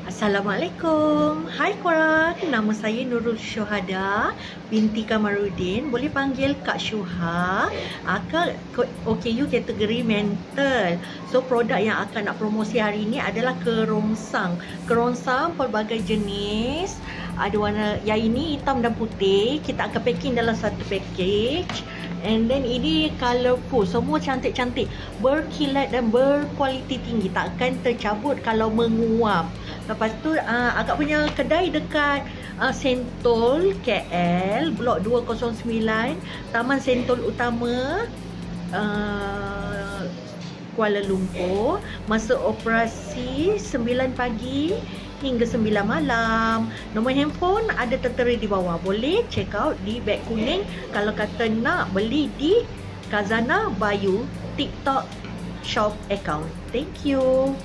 Assalamualaikum. Hai korang, nama saya Nurul Syuhada binti Kamarudin. Boleh panggil Kak Syuha. Kak OKU kategori mental. So produk yang akan nak promosi hari ini adalah kerongsang. Kerongsang pelbagai jenis. Ada warna yang ini hitam dan putih. Kita akan packing dalam satu package. And then ini colourful, semua cantik-cantik, berkilat dan berkualiti tinggi, takkan tercabut kalau menguap. Lepas tu agak punya kedai dekat Sentol KL, Blok 209, Taman Sentol Utama, Kuala Lumpur. Masa operasi 9 pagi hingga 9 malam. Nombor handphone ada tertera di bawah. Boleh check out di beg kuning kalau kata nak beli di Kazana Bayu TikTok shop account. Thank you.